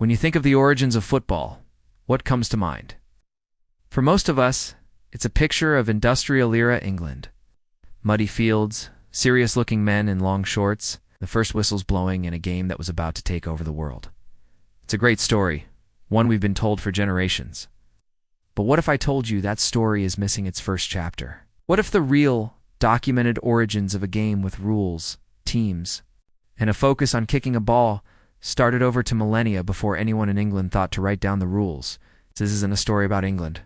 When you think of the origins of football, what comes to mind? For most of us, it's a picture of industrial-era England. Muddy fields, serious-looking men in long shorts, the first whistles blowing in a game that was about to take over the world. It's a great story, one we've been told for generations. But what if I told you that story is missing its first chapter? What if the real, documented origins of a game with rules, teams, and a focus on kicking a ball started over to millennia before anyone in England thought to write down the rules? This isn't a story about England.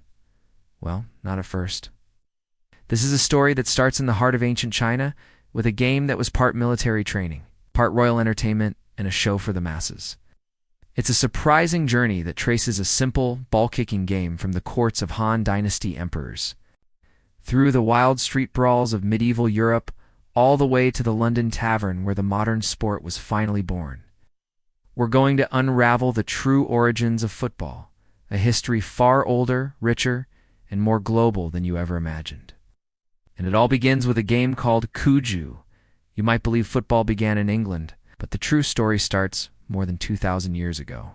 Well, not at first. This is a story that starts in the heart of ancient China with a game that was part military training, part royal entertainment, and a show for the masses. It's a surprising journey that traces a simple, ball-kicking game from the courts of Han Dynasty emperors, through the wild street brawls of medieval Europe, all the way to the London tavern where the modern sport was finally born. We're going to unravel the true origins of football, a history far older, richer, and more global than you ever imagined. And it all begins with a game called Cuju. You might believe football began in England, but the true story starts more than 2,000 years ago.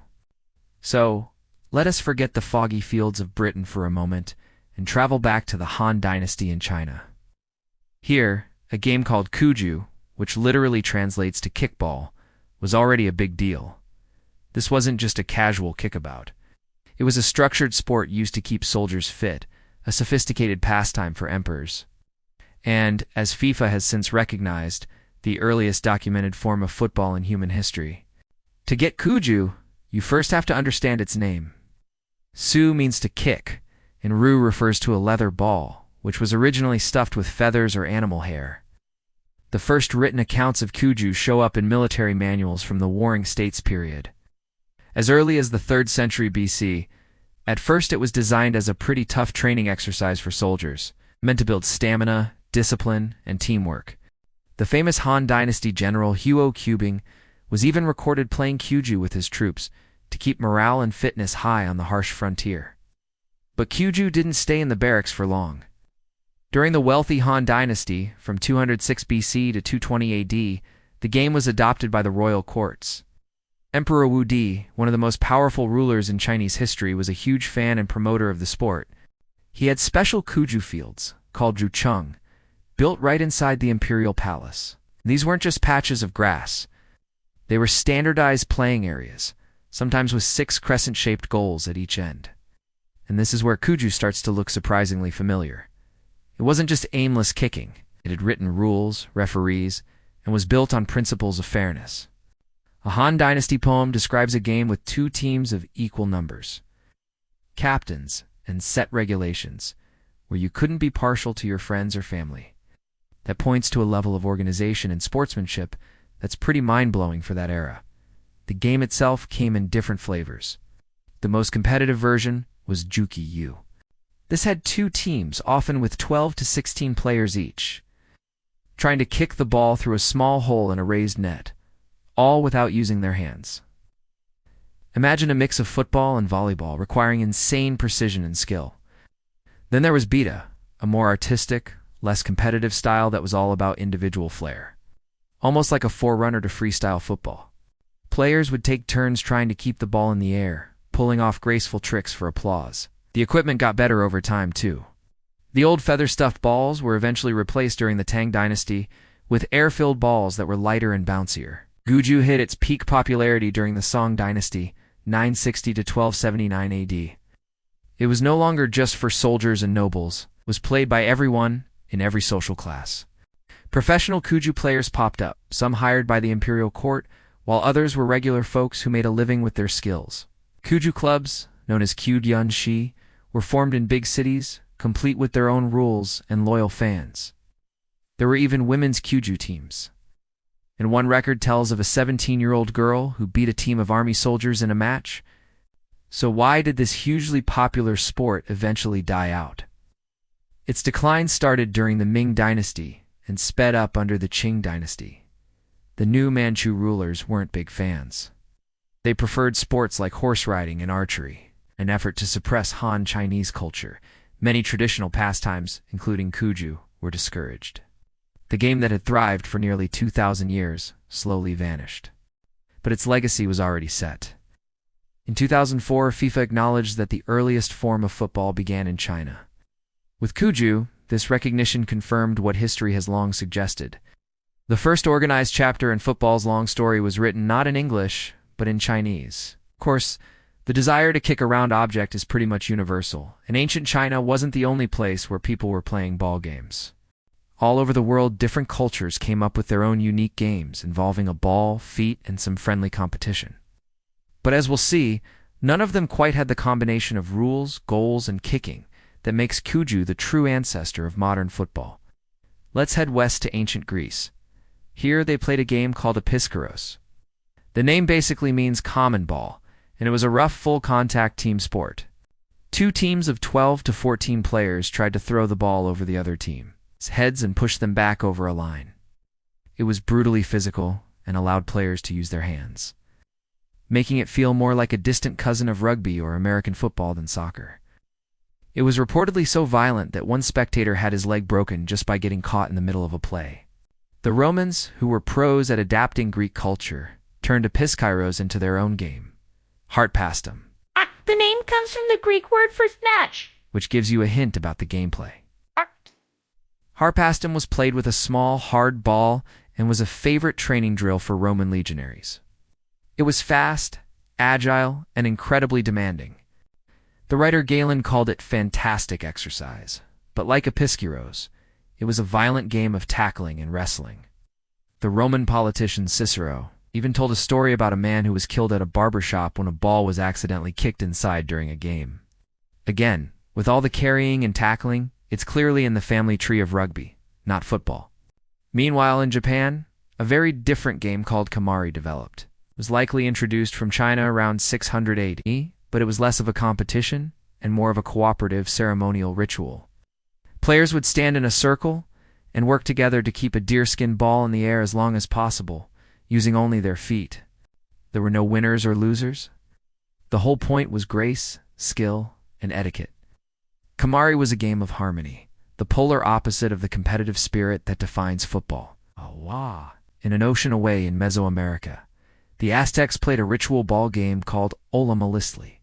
So, let us forget the foggy fields of Britain for a moment and travel back to the Han Dynasty in China. Here, a game called Cuju, which literally translates to kickball, was already a big deal. This wasn't just a casual kickabout. It was a structured sport used to keep soldiers fit, a sophisticated pastime for emperors, and, as FIFA has since recognized, the earliest documented form of football in human history. To get Cuju, you first have to understand its name. Su means to kick, and Ru refers to a leather ball, which was originally stuffed with feathers or animal hair. The first written accounts of Cuju show up in military manuals from the Warring States period. As early as the 3rd century BC, at first it was designed as a pretty tough training exercise for soldiers, meant to build stamina, discipline, and teamwork. The famous Han Dynasty general Huo Qubing was even recorded playing Cuju with his troops to keep morale and fitness high on the harsh frontier. But Cuju didn't stay in the barracks for long. During the wealthy Han Dynasty, from 206 BC to 220 AD, the game was adopted by the royal courts. Emperor Wu Di, one of the most powerful rulers in Chinese history, was a huge fan and promoter of the sport. He had special Cuju fields, called Zhucheng, built right inside the imperial palace. These weren't just patches of grass. They were standardized playing areas, sometimes with 6 crescent-shaped goals at each end. And this is where Cuju starts to look surprisingly familiar. It wasn't just aimless kicking. It had written rules, referees, and was built on principles of fairness. A Han Dynasty poem describes a game with 2 teams of equal numbers, captains, and set regulations, where you couldn't be partial to your friends or family. That points to a level of organization and sportsmanship that's pretty mind-blowing for that era. The game itself came in different flavors. The most competitive version was Juki Yu. This had 2 teams, often with 12 to 16 players each, trying to kick the ball through a small hole in a raised net, all without using their hands. Imagine a mix of football and volleyball requiring insane precision and skill. Then there was Bita, a more artistic, less competitive style that was all about individual flair. Almost like a forerunner to freestyle football. Players would take turns trying to keep the ball in the air, pulling off graceful tricks for applause. The equipment got better over time, too. The old feather-stuffed balls were eventually replaced during the Tang Dynasty with air-filled balls that were lighter and bouncier. Cuju hit its peak popularity during the Song Dynasty, 960 to 1279 AD. It was no longer just for soldiers and nobles. It was played by everyone in every social class. Professional Cuju players popped up, some hired by the imperial court, while others were regular folks who made a living with their skills. Cuju clubs, known as Kyudyun Shi, were formed in big cities, complete with their own rules and loyal fans. There were even women's Cuju teams. And one record tells of a 17-year-old girl who beat a team of army soldiers in a match. So why did this hugely popular sport eventually die out? Its decline started during the Ming Dynasty and sped up under the Qing Dynasty. The new Manchu rulers weren't big fans. They preferred sports like horse riding and archery, an effort to suppress Han Chinese culture. Many traditional pastimes, including Cuju, were discouraged. The game that had thrived for nearly 2,000 years slowly vanished. But its legacy was already set. In 2004, FIFA acknowledged that the earliest form of football began in China. With Cuju, this recognition confirmed what history has long suggested. The first organized chapter in football's long story was written not in English, but in Chinese. Of course, the desire to kick a round object is pretty much universal, and ancient China wasn't the only place where people were playing ball games. All over the world, different cultures came up with their own unique games involving a ball, feet, and some friendly competition. But as we'll see, none of them quite had the combination of rules, goals, and kicking that makes Cuju the true ancestor of modern football. Let's head west to ancient Greece. Here they played a game called episkairos. The name basically means common ball, and it was a rough full-contact team sport. Two teams of 12 to 14 players tried to throw the ball over the other team's heads and push them back over a line. It was brutally physical and allowed players to use their hands, making it feel more like a distant cousin of rugby or American football than soccer. It was reportedly so violent that one spectator had his leg broken just by getting caught in the middle of a play. The Romans, who were pros at adapting Greek culture, turned episkairos into their own game, harpastum. The name comes from the Greek word for snatch, Which gives you a hint about the gameplay. Harpastum was played with a small, hard ball and was a favorite training drill for Roman legionaries. It was fast, agile, and incredibly demanding. The writer Galen called it fantastic exercise, but like episkairos, it was a violent game of tackling and wrestling. The Roman politician Cicero even told a story about a man who was killed at a barber shop when a ball was accidentally kicked inside during a game. Again, with all the carrying and tackling, it's clearly in the family tree of rugby, not football. Meanwhile, in Japan, a very different game called Kamari developed. It was likely introduced from China around 600 AD, but it was less of a competition and more of a cooperative ceremonial ritual. Players would stand in a circle and work together to keep a deerskin ball in the air as long as possible, using only their feet. There were no winners or losers. The whole point was grace, skill, and etiquette. Kamari was a game of harmony, the polar opposite of the competitive spirit that defines football. In an ocean away in Mesoamerica, the Aztecs played a ritual ball game called Olamalisli.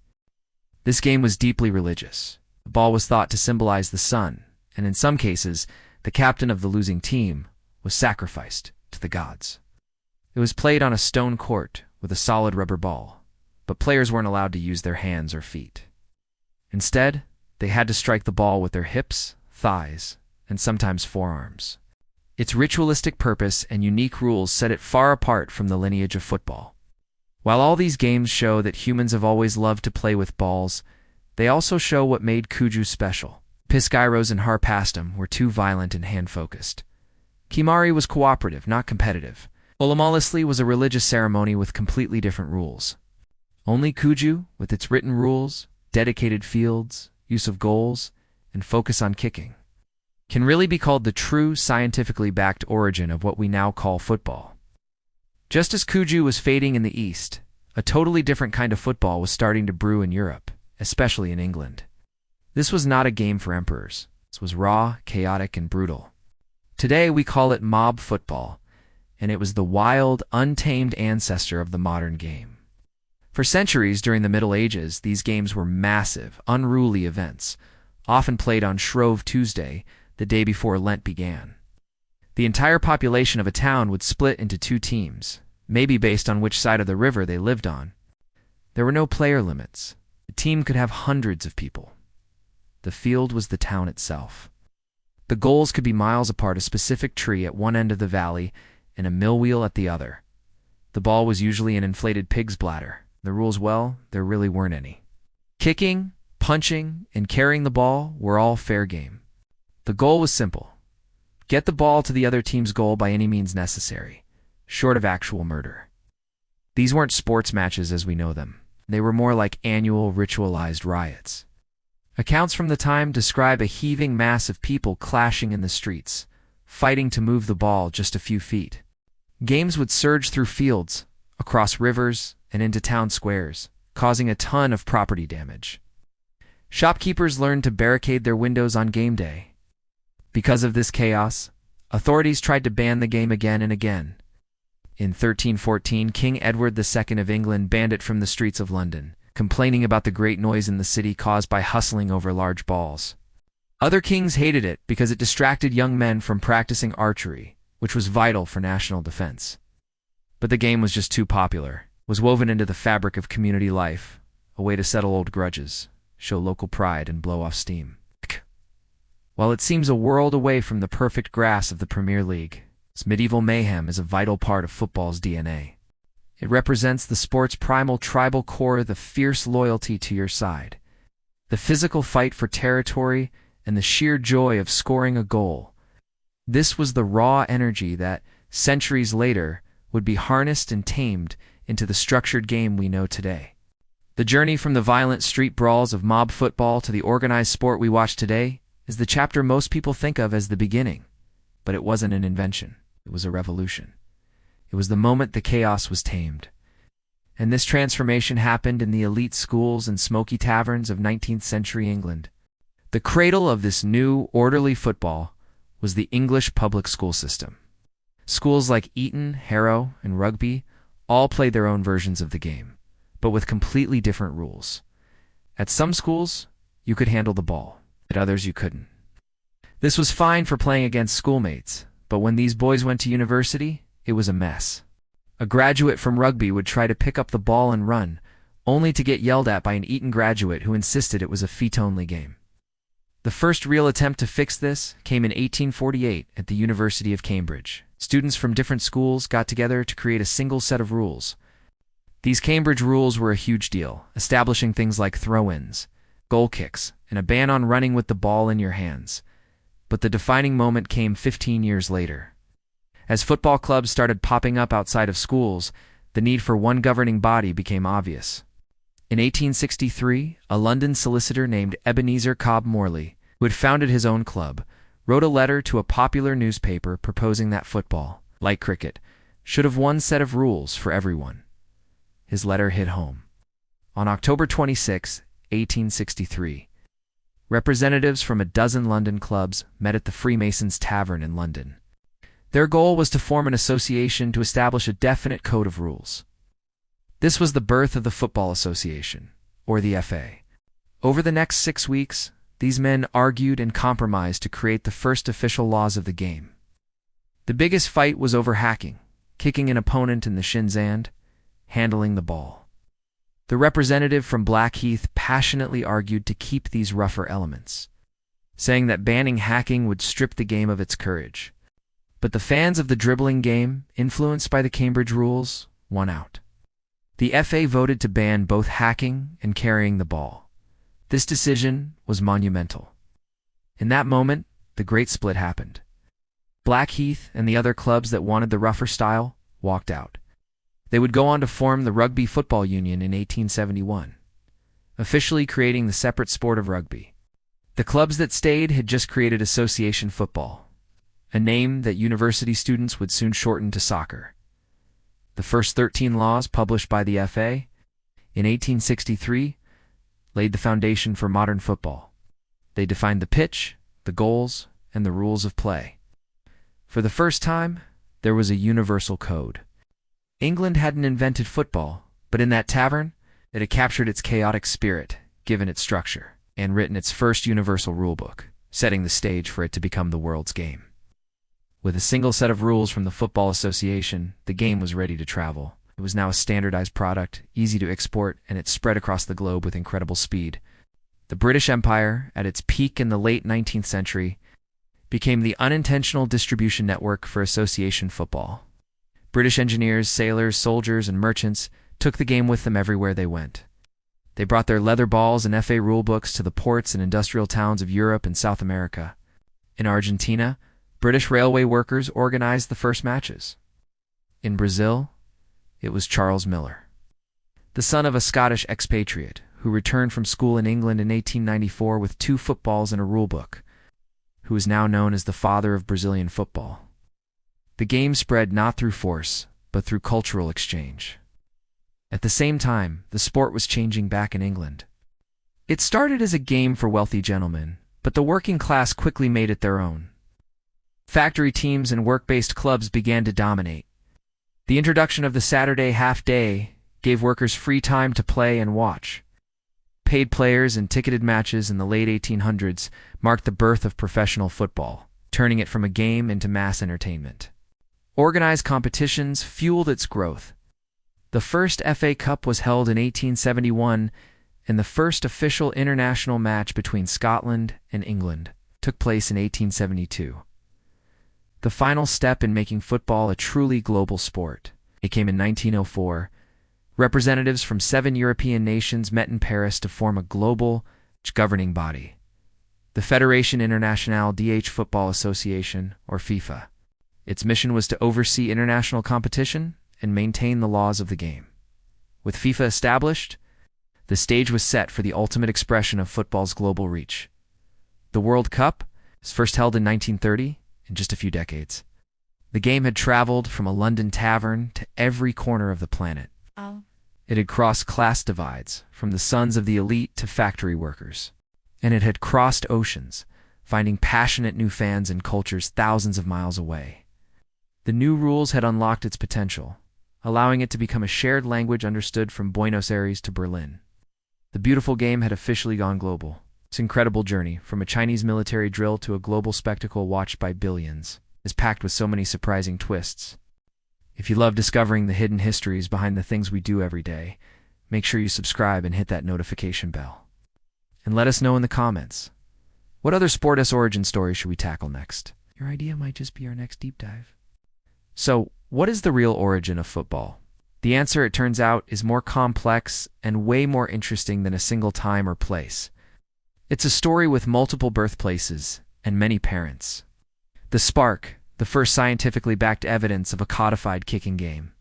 This game was deeply religious. The ball was thought to symbolize the sun, and in some cases, the captain of the losing team was sacrificed to the gods. It was played on a stone court with a solid rubber ball, but players weren't allowed to use their hands or feet. Instead, they had to strike the ball with their hips, thighs, and sometimes forearms. Its ritualistic purpose and unique rules set it far apart from the lineage of football. While all these games show that humans have always loved to play with balls, they also show what made Cuju special. Episkairos and harpastum were too violent and hand-focused. Kamari was cooperative, not competitive. Olamalisli was a religious ceremony with completely different rules. Only Cuju, with its written rules, dedicated fields, use of goals, and focus on kicking, can really be called the true scientifically backed origin of what we now call football. Just as Cuju was fading in the East, a totally different kind of football was starting to brew in Europe, especially in England. This was not a game for emperors. This was raw, chaotic, and brutal. Today we call it mob football, and it was the wild, untamed ancestor of the modern game. For centuries during the Middle Ages, these games were massive, unruly events, often played on Shrove Tuesday, the day before Lent began. The entire population of a town would split into two teams, maybe based on which side of the river they lived on. There were no player limits. The team could have hundreds of people. The field was the town itself. The goals could be miles apart, a specific tree at one end of the valley and a mill wheel at the other. The ball was usually an inflated pig's bladder. The rules, well, there really weren't any. Kicking, punching, and carrying the ball were all fair game. The goal was simple. Get the ball to the other team's goal by any means necessary, short of actual murder. These weren't sports matches as we know them. They were more like annual ritualized riots. Accounts from the time describe a heaving mass of people clashing in the streets, fighting to move the ball just a few feet. Games would surge through fields, across rivers, and into town squares, causing a ton of property damage. Shopkeepers learned to barricade their windows on game day. Because of this chaos, authorities tried to ban the game again and again. In 1314, King Edward II of England banned it from the streets of London, complaining about the great noise in the city caused by hustling over large balls. Other kings hated it because it distracted young men from practicing archery, which was vital for national defense. But the game was just too popular. It was woven into the fabric of community life, a way to settle old grudges, show local pride, and blow off steam. While it seems a world away from the perfect grass of the Premier League, its medieval mayhem is a vital part of football's DNA. It represents the sport's primal tribal core, the fierce loyalty to your side, the physical fight for territory, and the sheer joy of scoring a goal. This was the raw energy that, centuries later, would be harnessed and tamed into the structured game we know today. The journey from the violent street brawls of mob football to the organized sport we watch today is the chapter most people think of as the beginning. But it wasn't an invention. It was a revolution. It was the moment the chaos was tamed. And this transformation happened in the elite schools and smoky taverns of 19th century England. The cradle of this new, orderly football was the English public school system. Schools like Eton, Harrow, and Rugby all played their own versions of the game, but with completely different rules. At some schools, you could handle the ball. At others, you couldn't. This was fine for playing against schoolmates, but when these boys went to university, it was a mess. A graduate from Rugby would try to pick up the ball and run, only to get yelled at by an Eton graduate who insisted it was a feet-only game. The first real attempt to fix this came in 1848 at the University of Cambridge. Students from different schools got together to create a single set of rules. These Cambridge rules were a huge deal, establishing things like throw-ins, goal kicks, and a ban on running with the ball in your hands. But the defining moment came 15 years later. As football clubs started popping up outside of schools, the need for one governing body became obvious. In 1863, a London solicitor named Ebenezer Cobb Morley, who had founded his own club, wrote a letter to a popular newspaper proposing that football, like cricket, should have one set of rules for everyone. His letter hit home. On October 26, 1863, representatives from a dozen London clubs met at the Freemasons' Tavern in London. Their goal was to form an association to establish a definite code of rules. This was the birth of the Football Association, or the FA. Over the next 6 weeks, these men argued and compromised to create the first official laws of the game. The biggest fight was over hacking, kicking an opponent in the shins and handling the ball. The representative from Blackheath passionately argued to keep these rougher elements, saying that banning hacking would strip the game of its courage. But the fans of the dribbling game, influenced by the Cambridge rules, won out. The FA voted to ban both hacking and carrying the ball. This decision was monumental. In that moment, the great split happened. Blackheath and the other clubs that wanted the rougher style walked out. They would go on to form the Rugby Football Union in 1871, officially creating the separate sport of rugby. The clubs that stayed had just created association football, a name that university students would soon shorten to soccer. The first 13 laws published by the FA in 1863 laid the foundation for modern football. They defined the pitch, the goals, and the rules of play. For the first time, there was a universal code. England hadn't invented football, but in that tavern, it had captured its chaotic spirit, given its structure, and written its first universal rulebook, setting the stage for it to become the world's game. With a single set of rules from the Football Association, the game was ready to travel. It was now a standardized product, easy to export, and it spread across the globe with incredible speed. The British Empire, at its peak in the late 19th century, became the unintentional distribution network for association football. British engineers, sailors, soldiers, and merchants took the game with them everywhere they went. They brought their leather balls and FA rulebooks to the ports and industrial towns of Europe and South America. In Argentina, British railway workers organized the first matches. In Brazil, it was Charles Miller, the son of a Scottish expatriate who returned from school in England in 1894 with 2 footballs and a rulebook, who is now known as the father of Brazilian football. The game spread not through force, but through cultural exchange. At the same time, the sport was changing back in England. It started as a game for wealthy gentlemen, but the working class quickly made it their own. Factory teams and work-based clubs began to dominate. The introduction of the Saturday half-day gave workers free time to play and watch. Paid players and ticketed matches in the late 1800s marked the birth of professional football, turning it from a game into mass entertainment. Organized competitions fueled its growth. The first FA Cup was held in 1871, and the first official international match between Scotland and England took place in 1872. The final step in making football a truly global sport. It came in 1904. Representatives from 7 European nations met in Paris to form a global governing body, the Fédération Internationale des Football Association, or FIFA. Its mission was to oversee international competition and maintain the laws of the game. With FIFA established, the stage was set for the ultimate expression of football's global reach. The World Cup was first held in 1930, in just a few decades. The game had traveled from a London tavern to every corner of the planet. It had crossed class divides, from the sons of the elite to factory workers. And it had crossed oceans, finding passionate new fans in cultures thousands of miles away. The new rules had unlocked its potential, allowing it to become a shared language understood from Buenos Aires to Berlin. The beautiful game had officially gone global. Its incredible journey, from a Chinese military drill to a global spectacle watched by billions, is packed with so many surprising twists. If you love discovering the hidden histories behind the things we do every day, make sure you subscribe and hit that notification bell. And let us know in the comments, what other sport origin stories should we tackle next? Your idea might just be our next deep dive. So, what is the real origin of football? The answer, it turns out, is more complex and way more interesting than a single time or place. It's a story with multiple birthplaces and many parents. The spark, the first scientifically backed evidence of a codified kicking game,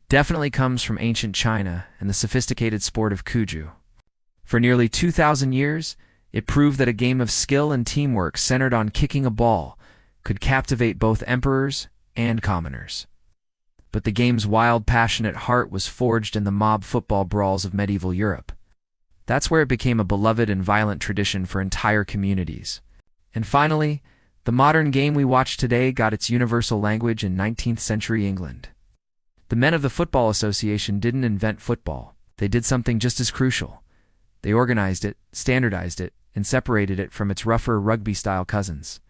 definitely comes from ancient China and the sophisticated sport of Cuju. For nearly 2,000 years, it proved that a game of skill and teamwork centered on kicking a ball could captivate both emperors and commoners. But the game's wild, passionate heart was forged in the mob football brawls of medieval Europe. That's where it became a beloved and violent tradition for entire communities. And finally, the modern game we watch today got its universal language in 19th century England. The men of the Football Association didn't invent football. They did something just as crucial. They organized it, standardized it, and separated it from its rougher rugby-style cousins.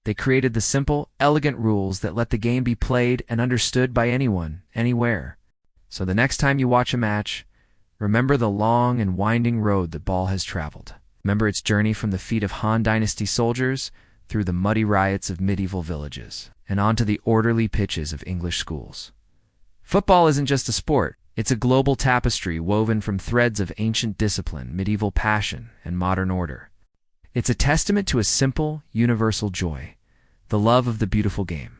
They created the simple, elegant rules that let the game be played and understood by anyone, anywhere. So the next time you watch a match, remember the long and winding road the ball has traveled. Remember its journey from the feet of Han Dynasty soldiers through the muddy riots of medieval villages, and onto the orderly pitches of English schools. Football isn't just a sport, it's a global tapestry woven from threads of ancient discipline, medieval passion, and modern order. It's a testament to a simple, universal joy, the love of the beautiful game.